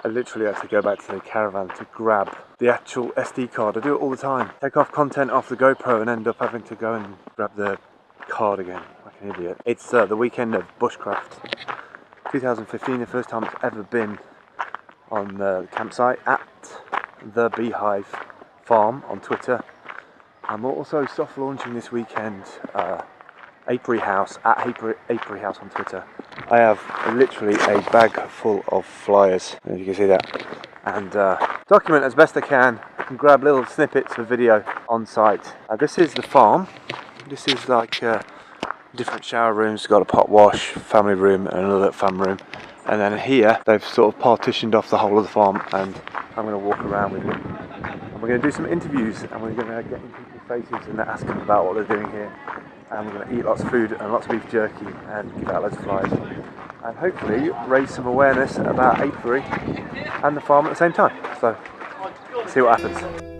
I literally had to go back to the caravan to grab the actual SD card. I do it all the time. Take off content off the GoPro and end up having to go and grab the card again, like an idiot. It's the weekend of bushcraft. 2015, the first time it's ever been on the campsite at the Beehive farm on Twitter. I'm also soft launching this weekend Apiary House at Apiary House on Twitter. I have literally a bag full of flyers, if you can see that, and document as best I can and grab little snippets of video on site. This is the farm. This is like different shower rooms, got a pot wash, family room and another family room, and then here they've sort of partitioned off the whole of the farm, and I'm going to walk around with you and we're going to do some interviews and we're going to get in people's faces and ask them about what they're doing here, and we're going to eat lots of food and lots of beef jerky and give out loads of flyers and hopefully raise some awareness about apiary and the farm at the same time. So see what happens.